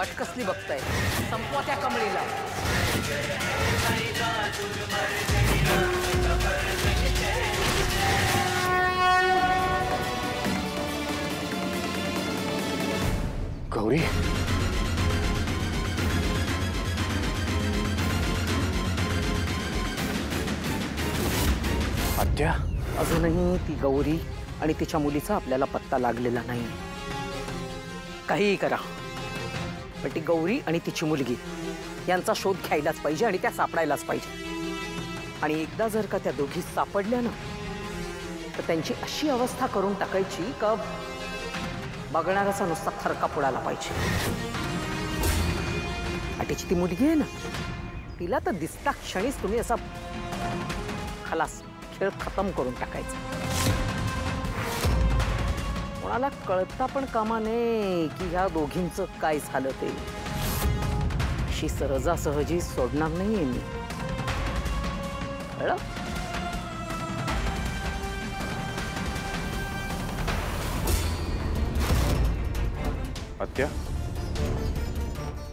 वाट कसली बघताय? संपवा त्या कमळीला. गौरी, आत्या, अजूनही ती गौरी आणि तिच्या मुलीचा आपल्याला पत्ता लागलेला नाही. काहीही करा, पण ती गौरी आणि तिची मुलगी यांचा शोध घ्यायलाच पाहिजे आणि त्या सापडायलाच पाहिजे. आणि एकदा जर का त्या दोघी सापडल्या ना, तर त्यांची अशी अवस्था करून टाकायची का बघणाऱ्याचा नुसता थरका पुडायला पाहिजे. आणि तिची ती मुलगी आहे ना, तिला तर दिसता क्षणीच तुम्ही असा खलास खेळ खतम करून टाकायचा. कोणाला कळता पण कामा नये की ह्या दोघींचं काय झालं ते. अशी सहजासहजी सोडणार नाहीये मी, कळलं? आत्या,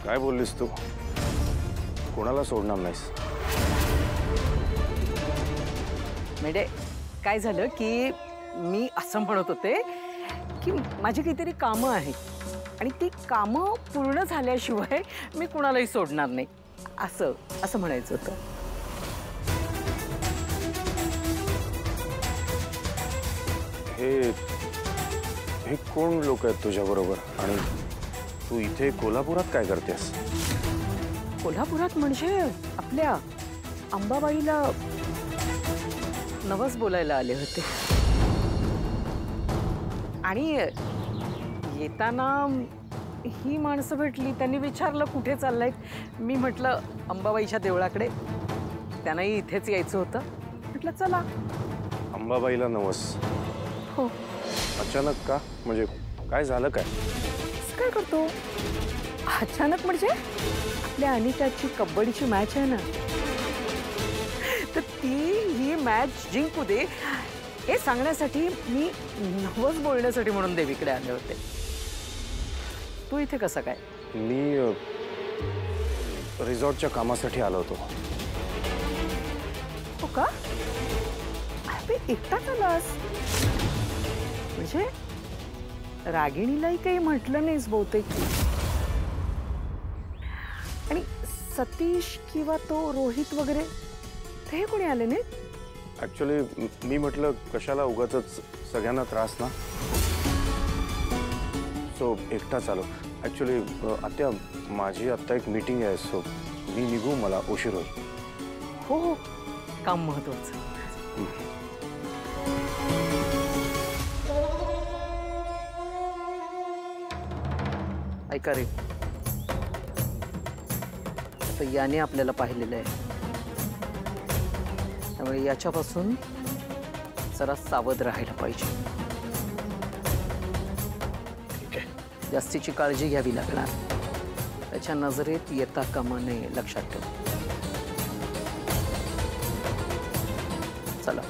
काय बोललीस तू? कोणाला सोडणार नाहीस? म्हणजे काय झालं की मी असं म्हणत होते की माझी काहीतरी कामं आहेत आणि ती कामं पूर्ण झाल्याशिवाय मी कुणालाही सोडणार नाही, असं असं म्हणायचं होतं. हे कोण लोक आहेत तुझ्या बरोबर? आणि तू इथे कोल्हापुरात काय करतेस? कोल्हापुरात म्हणजे आपल्या अंबाबाईला नवस बोलायला आले होते. आणि येताना ही माणसं भेटली. त्यांनी विचारलं कुठे चाललाय. मी म्हटलं अंबाबाईच्या देवळाकडे. त्यांनाही इथेच यायचं होतं. म्हटलं चला. अंबाबाईला नवस? हो. अचानक का? म्हणजे काय झालं? काय काय करतो अचानक? म्हणजे आपल्या अनिताची कबड्डीची मॅच आहे ना, तर ही मॅच जिंकू दे हे सांगण्यासाठी मी नवस बोलण्यासाठी म्हणून देवीकडे आले होते. तू इथे कसा काय? मी रिसॉर्टच्या कामासाठी आलो होतो. हो का? अरे एकटाच आलास? म्हणजे रागिणीलाही काही म्हटलं नाहीस बहुतेक. आणि सतीश किंवा तो रोहित वगैरे ते कोणी आले नाही? ऍक्च्युली मी म्हटलं कशाला उगाचच सगळ्यांना त्रास ना, सो एकटाच आलो. ऍक्च्युली आत्या, माझी आत्ता एक मीटिंग आहे, सो मी निघू, मला उशीर होईल. हो हो, काम महत्वाचं. ऐका रे, आता याने आपल्याला पाहिलेलं आहे, त्यामुळे याच्यापासून जरा सावध राहायला पाहिजे. ठीक आहे. जास्तीची काळजी घ्यावी लागणार. त्याच्या नजरेत येता कामा नये, लक्षात ठेव. चला.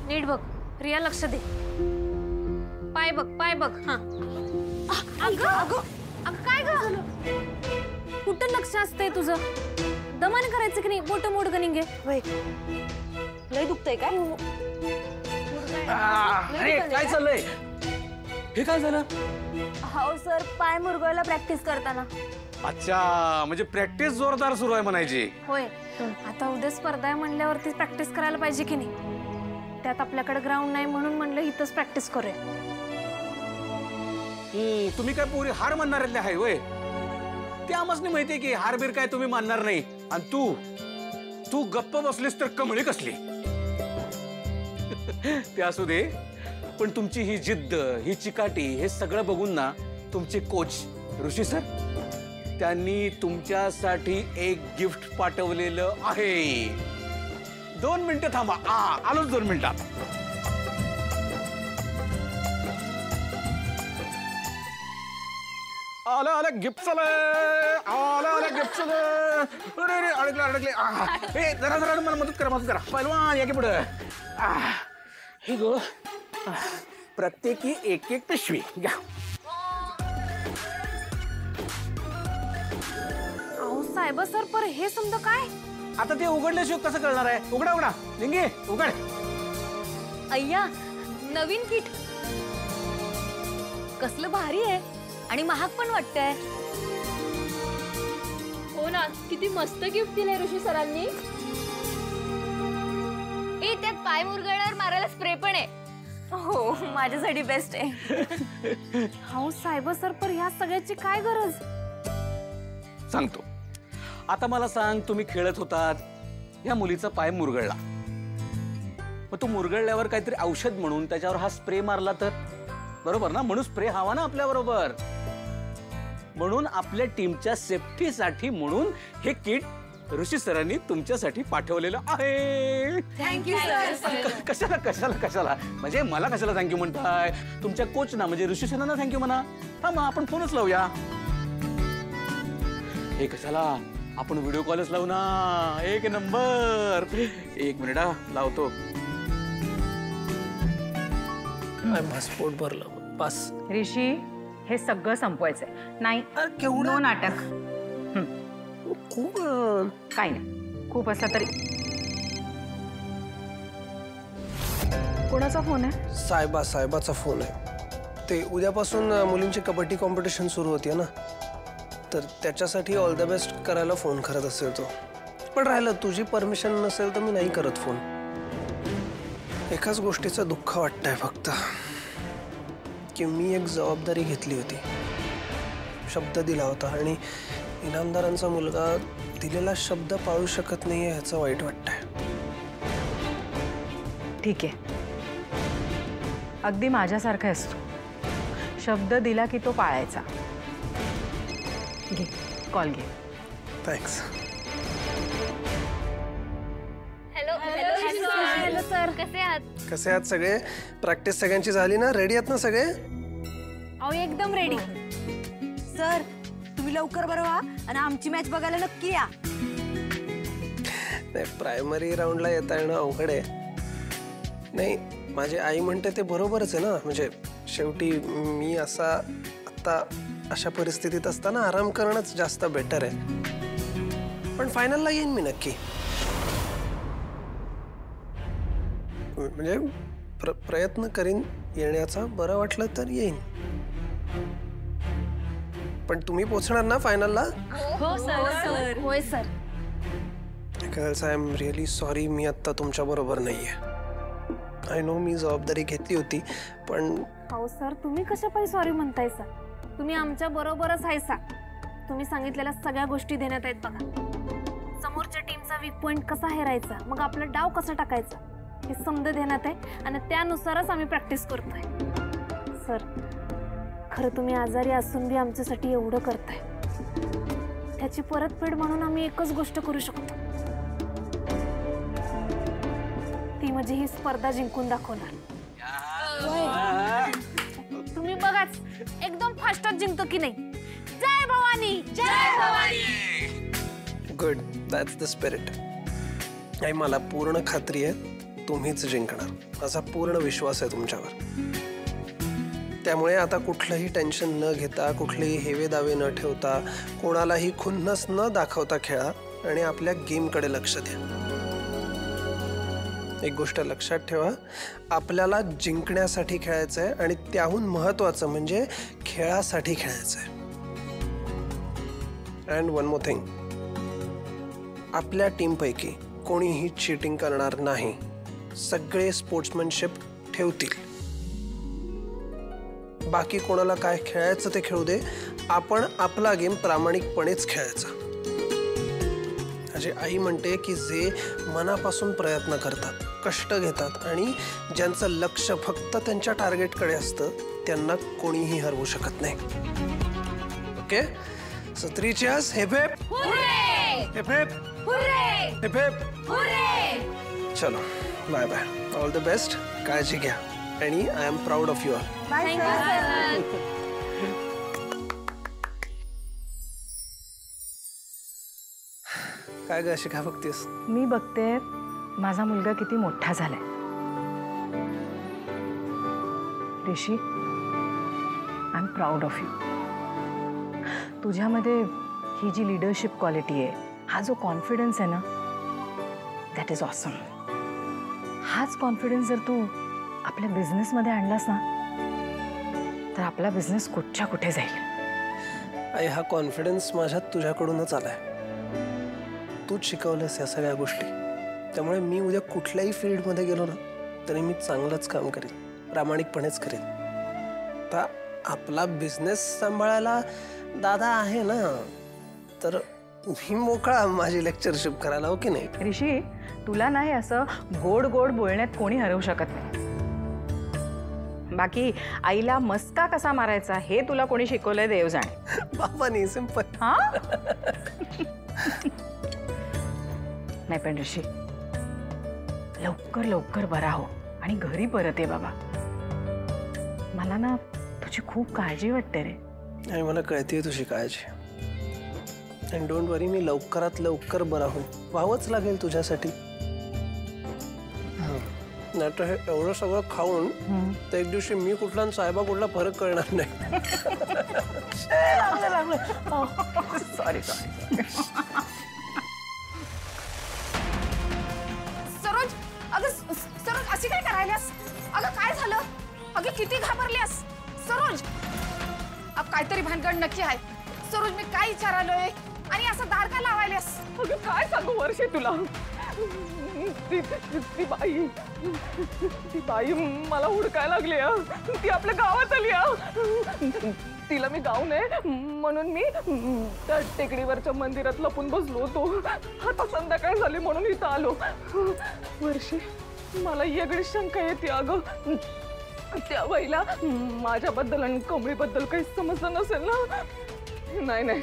नीट बघ रिया, लक्ष दे. पाय बघ, पाय बघ. हा अगं अगं अगं, काय ग? कुठं लक्ष असतंय तुझं? दमान करायचं की नाही? मोठं मोठ गनिंगे. लय दुखतंय काय? अरे काय चाललंय? हे काय झालं? हो सर, पाय मुरगळायला प्रॅक्टिस करताना. अच्छा, म्हणजे प्रॅक्टिस जोरदार सुरू आहे म्हणायची. होय, आता उद्या स्पर्धा आहे म्हणल्यावरती प्रॅक्टिस करायला पाहिजे की नाही? त्यात आपल्याकडे ग्राउंड नाही म्हणून म्हणलं इथंच प्रॅक्टिस करूया. तुम्ही काय पोरी हार मानणाऱ्यातले आहे वय? ते आम्हाला माहितीये की हारबीर काय तुम्ही मानणार नाही. आणि तू गप्प बसलीस तर कमळी कसली? ते असू दे, पण तुमची ही जिद्द, ही चिकाटी, हे सगळं बघून ना तुमचे कोच ऋषी सर त्यांनी तुमच्यासाठी एक गिफ्ट पाठवलेलं आहे. 2 मिनिटं थांबा. आलोच 2 मिनिटात. आलं आलं गिफ्ट आलं. आलं गिफ्ट आलं. अरे अडकले. हे जरा मला मदत करा. पहिलवान या की पुढं. हे गो प्रत्येकी एक एक पिशवी घ्या. अहो साहेब सर पर हे समजा काय आता ते उघडल्याशिवाय कसं कळणार आहे? उघडा उघडा लिंगे उघड. अय्या नवीन किट कसलं भारी आहे आणि महाग पण वाटतंय. हो ना, किती मस्त गिफ्ट दिलंय ऋषी सरांनी. ए त्यात पाय मुरगळल्यावर मारायला स्प्रे पण आहे. हो माझ्यासाठी बेस्ट आहे. अहो साहेब सर पर ह्या सगळ्याची काय गरज. सांगतो. आता मला सांग, तुम्ही खेळत होतात, या मुलीचा पाय मुरगळला, मग तो मुरगळल्यावर काहीतरी औषध म्हणून त्याच्यावर हा स्प्रे मारला तर बरोबर ना? म्हणून स्प्रे हवा ना आपल्या बरोबर. म्हणून आपल्या टीमच्या सेफ्टीसाठी म्हणून हे किट ऋषी सरांनी तुमच्यासाठी पाठवलेलं आहे. Thank you sir. कशाला कशाला कशाला म्हणजे मला कशाला थँक्यू म्हणताय? तुमच्या कोच ना म्हणजे ऋषी सरांना थँक्यू म्हणा. हा मग आपण फोनच लावूया. हे कशाला, आपण व्हिडिओ कॉलच लावू ना. एक नंबर. एक मिनिट लावतो. पासपोर्ट भरलं बस. ऋषी हे सगळं संपवायचंय. नाही केवढं नो नाटक. खूप काय नाही, खूप असला तरी. कोणाचा फोन आहे? साहेबाचा फोन आहे. ते उद्यापासून मुलींची कबड्डी कॉम्पिटिशन सुरू होती ना, तर त्याच्यासाठी ऑल द बेस्ट करायला फोन करत असेल तो. पण राहिलं, तुझी परमिशन नसेल तर मी नाही करत फोन. एकाच गोष्टीचं दुःख वाटतंय फक्त, की मी एक जबाबदारी घेतली होती, शब्द दिला होता, आणि इनामदारांचा मुलगा दिलेला शब्द पाळू शकत नाहीये ह्याचं वाईट वाटतंय. ठीक आहे, अगदी माझ्यासारखा असतो. शब्द दिला की तो पाळायचा. घे कॉल घे. थँक्स. हॅलो सर, कसे आहात? कसे आहात सगळे? प्रॅक्टिस सगळ्यांची झाली ना? रेडी आहात ना सगळे? अहो एकदम रेडी. सर तुम्ही लवकर बरं व्हा आणि आमची मॅच बघायला नक्की या. नाही, प्रायमरी राऊंडला येता येणं अवघड आहे. नाही, माझी आई म्हणते ते बरोबरच आहे ना. म्हणजे शेवटी मी आता अशा परिस्थितीत असताना आराम करणंच जास्त बेटर आहे. पण फायनलला येईन मी नक्की. म्हणजे प्रयत्न करीन येण्याचा. बरं वाटलं तर येईन. पण तुम्ही पोचणार ना फायनलला? हो सर. होय sir. Girls, I am really sorry, मी आत्ता तुमच्या बरोबर नाहीये. आय नो मी जबाबदारी घेतली होती, पण अहो सर तुम्ही कशा पायी सॉरी म्हणतायसा? तुम्ही आमच्या बरोबरच आहेसा. तुम्ही सांगितलेल्या सगळ्या गोष्टी देण्यात आहेत बघा. समोरच्या टीमचा वीक पॉइंट कसा हेरायचा, मग आपला डाव कसा टाकायचा हे समज देण्यात आहे, आणि त्यानुसारच आम्ही प्रॅक्टिस करतोय. सर खरं तुम्ही आजारी असून बी आमच्यासाठी एवढं करताय, त्याची परतफेड म्हणून आम्ही एकच गोष्ट करू शकतो, ती म्हणजे ही स्पर्धा जिंकून दाखवणार. तुम्ही बघाच एकदम फास्टच जिंकतो की नाही. जय भवानी. जय Bhavani. Good, that's the spirit. आणि मला पूर्ण खात्री आहे तुम्हीच जिंकणार. माझा पूर्ण विश्वास आहे तुमच्यावर. त्यामुळे आता कुठलंही टेन्शन न घेता, कुठलेही हेवे दावे न ठेवता, कोणालाही खुन्नस न दाखवता खेळा आणि आपल्या गेमकडे लक्ष द्या. एक गोष्ट लक्षात ठेवा, आपल्याला जिंकण्यासाठी खेळायचं आहे, आणि त्याहून महत्त्वाचं म्हणजे खेळासाठी खेळायचं आहे. अँड वन मोर थिंग, आपल्या टीमपैकी कोणीही चीटिंग करणार नाही. सगळे स्पोर्ट्समॅनशिप ठेवतील. बाकी कोणाला काय खेळायचं ते खेळू दे, आपण आपला गेम प्रामाणिकपणेच खेळायचा. माझी आई म्हणते की जे मनापासून प्रयत्न करतात, कष्ट घेतात, आणि ज्यांचं लक्ष फक्त त्यांच्या टार्गेटकडे असतं, त्यांना कोणीही हरवू शकत नाही. Okay, so 3 cheers. Hip hip. Hip hip. Hip hip. चलो, bye bye. All the best. काळजी घ्या, आणि I am proud of you all. काय ग अशी काय बघतेस? मी बघते माझा मुलगा किती मोठा झालाय. Rishi, I am proud of you. तुझ्यामध्ये ही जी लिडरशिप क्वालिटी आहे, हा जो कॉन्फिडन्स आहे ना, दॅट इज ऑसम. हाच कॉन्फिडन्स जर तू आपल्या बिझनेसमध्ये आणलास ना, तर आपला बिझनेस कुठच्या कुठे जाईल. आई, हा कॉन्फिडन्स माझ्यात तुझ्याकडूनच आलाय. तूच शिकवलंस या सगळ्या गोष्टी. त्यामुळे मी उद्या कुठल्याही फील्डमध्ये गेलो ना, तरी मी चांगलंच काम करेन, प्रामाणिकपणेच करेन. आता आपला बिझनेस सांभाळायला दादा आहे ना, तर मी मोकळा माझी लेक्चरशिप करायला, हो की नाही. ऋषी, तुला नाही असं गोड गोड बोलण्यात कोणी हरवू शकत नाही. बाकी आईला मस्का कसा मारायचा हे तुला कोणी शिकवलंय देव जाणे. बाबांनी सिंपल. हा नाही पण ऋषी, लवकर लवकर बरा हो आणि घरी परत ये बाबा. मला ना तुझी खूप काळजी वाटते रे. आणि मला कळते तुझी काळजी. अँड डोंट वरी, मी लवकरात लवकर बरा होईन. व्हावंच लागेल तुझ्यासाठी. नाही तर हे एवढं सगळं खाऊन तर एक दिवशी मी कुठला आणि साहेबा कुठला फरक कळणार नाही. Sorry sorry. सरोज, अगं सरोज, अशी काय करायलास? अगं काय झालं? अगं किती घाबरलीस सरोज? अब काहीतरी भानगड नक्की आहे. सरोज, मी काय विचारालोय आणि असं दार का लावायलास? अगं काय सांगू वर्षे तुला. ती बाई मला हुडकायला लागली. ती आपल्या गावात आली. तिला मी गाव नये म्हणून मी त्या टेकडीवरच्या मंदिरात लपून बसलो होतो. आता संध्याकाळ झाली म्हणून इथं आलो. वर्षी, मला वेगळी शंका येते. अगं त्या बाईला माझ्याबद्दल आणि कमळीबद्दल काही समजलं नसेल ना. नाही नाही,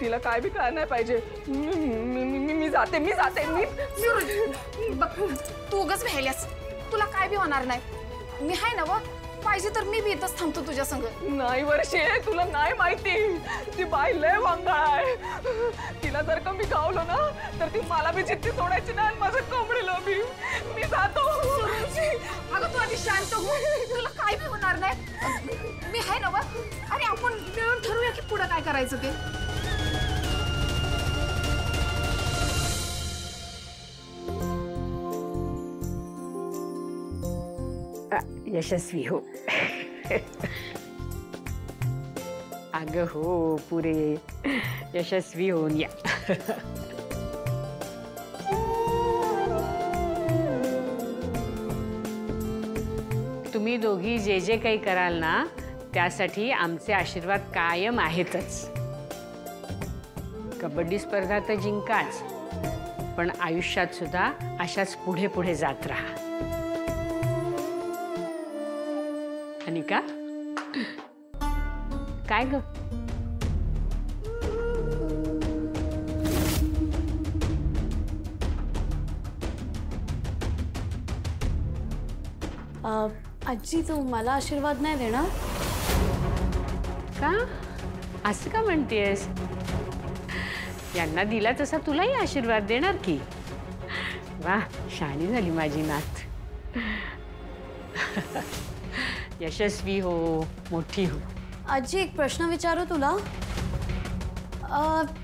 तिला काय बी काय नाही पाहिजे. मी जाते. तू उगाच व्हायल्यास. तुला काय बी होणार नाही. मी आहे ना व, पाहिजे तर मी बी इथंच थांबतो तुझ्या संग. नाही वर्षे, तुला नाही माहिती. ती बाई लय वांगा आहे. तिला जर का मी गावलो ना, तर ती मला बी चिठ्ठी सोडायची नाही. माझं कोंबडीला मी जातो. अगं तू आधी शांत हो. तुला काय बी होणार नाही. मी आहे ना व, आणि आपण मिळून ठरवूया की पुढे काय करायचं ते. यशस्वी हो. अगं हो, पुरे यशस्वी होऊन या. तुम्ही दोघी जे जे काही कराल ना, त्यासाठी आमचे आशीर्वाद कायम आहेतच. कबड्डी स्पर्धा तर जिंकाच, पण आयुष्यात सुद्धा अशाच पुढे पुढे जात राहा. अनिका, काय ग? आजी, तू मला आशीर्वाद नाही देणार का? असं का म्हणतेस? यांना दिला तसा तुलाही आशीर्वाद देणार की. वा, शहाणी झाली माझी नात. यशस्वी हो, मोठी हो. आजी, एक प्रश्न विचारू तुला.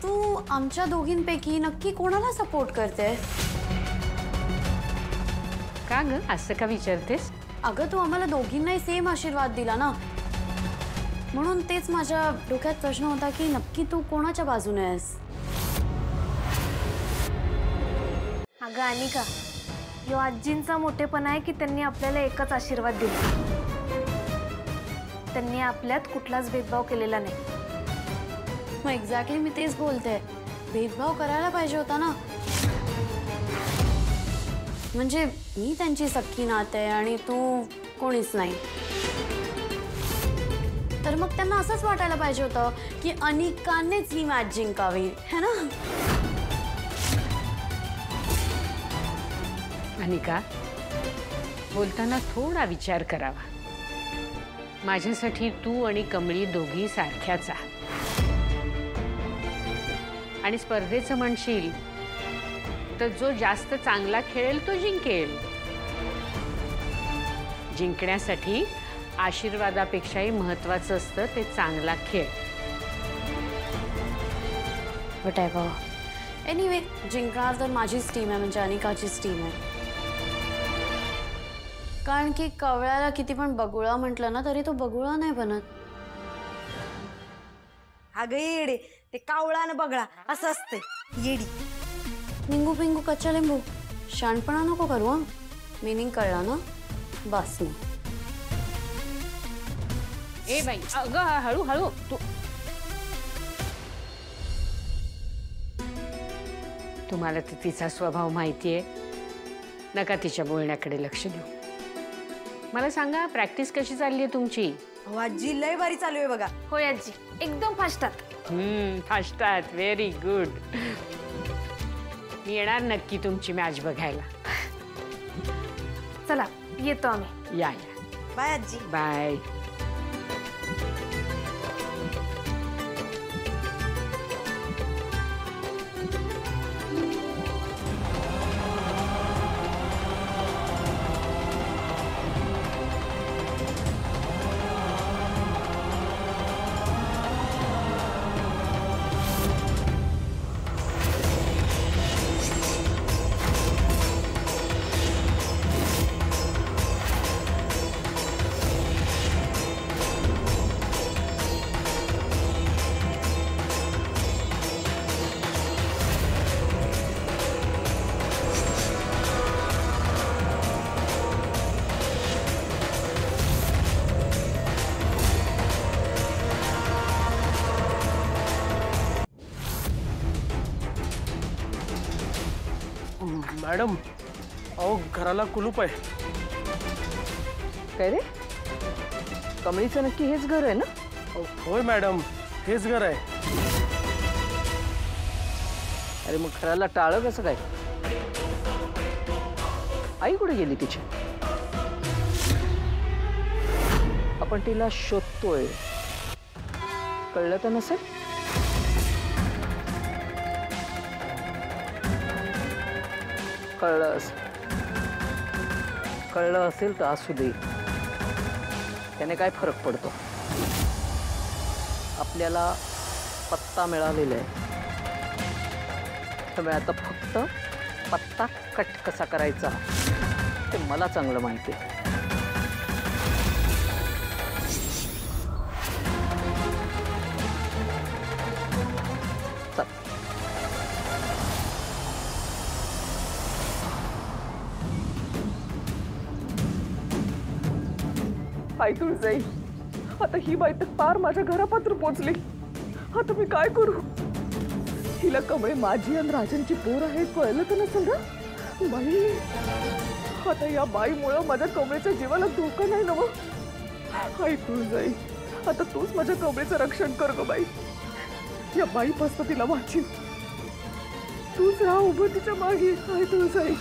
तू आमच्या दोघींपैकी नक्की कोणाला सपोर्ट करते? का ग, असं का विचारतेस? अगं, तू आम्हाला दोघींनाही सेम आशीर्वाद दिला ना, म्हणून तेच माझ्या डोक्यात प्रश्न होता की नक्की तू कोणाच्या बाजूने आहेस. अगं अनिका, यो आजींचा मोठेपणा आहे की त्यांनी आपल्याला एकच आशीर्वाद दिला. त्यांनी आपल्यात कुठलाच भेदभाव केलेला नाही. मग एक्झॅक्टली मी तेच बोलते. भेदभाव करायला पाहिजे होता ना. म्हणजे मी त्यांची सख्खी नात आहे आणि तू कोणीच नाही. तर मग त्यांना असंच वाटायला पाहिजे होतं की अनिकानेच ही मॅच जिंकावी, है ना? अनिका, बोलताना थोडा विचार करावा. माझ्यासाठी तू आणि कमळी दोघी सारख्याच आहात. आणि स्पर्धेचं म्हणशील तर जो जास्त चांगला खेळेल तो जिंकेल. जिंकण्यासाठी आशीर्वादापेक्षाही महत्वाचं असतं ते चांगला खेळ. बट एनिवे जिंकणार तर माझीच टीम आहे, म्हणजे अनिकाचीच टीम आहे. कारण की कवळ्याला किती पण बगुळा म्हटलं ना तरी तो बगुळा नाही बनत. अगं येडे, ते कावळा न बगळा असं असते येडी. निंगू पिंगू कच्चा लिंबू शाणपणा नको करू. हं मिनिंग कळला ना, बस ना. ए बाई अगं हळू हळू. तू तुम्हाला तर तिचा स्वभाव माहितीये, नका तिच्या बोलण्याकडे लक्ष देऊ. मला सांगा प्रॅक्टिस कशी चालली आहे तुमची? हो आजी लय भारी चालू आहे बघा. होय आजी, एकदम फास्टात. फास्टात. Very good. मी येणार नक्की तुमची मॅच बघायला. चला येतो आम्ही. या. बाय आजी. बाय. मॅडम अहो घराला कुलूप आहे. काय रे, कमळीचं नक्की हेच घर आहे ना? होय मॅडम, हेच घर आहे. अरे मग घराला टाळं कसं काय? आई कुठे गेली तिची? आपण तिला शोधतोय, कळलं तर नसेल. कळलं असेल तर असू दे, त्याने काय फरक पडतो. आपल्याला पत्ता मिळालेला आहे, त्यामुळे आता फक्त पत्ता कट कसा करायचा ते मला चांगलं माहिती आहे. आई तुळजाई, आता ही बाई तर पार माझ्या घरापात्र पोचली. आता मी काय करू? हिला कमळे माझी आणि राजांची पोर आहे कळलं तर नसेल ना बाई. आता या बाईमुळं माझ्या कमळेच्या जीवाला धोका नाही ना मग. आई तुळजाई, आता तूच माझ्या कमळेचं रक्षण कर ग बाई. या बाईपासून तिला वाचीन. तूच राहा उभं तिच्या मागे. आई तुळजाई.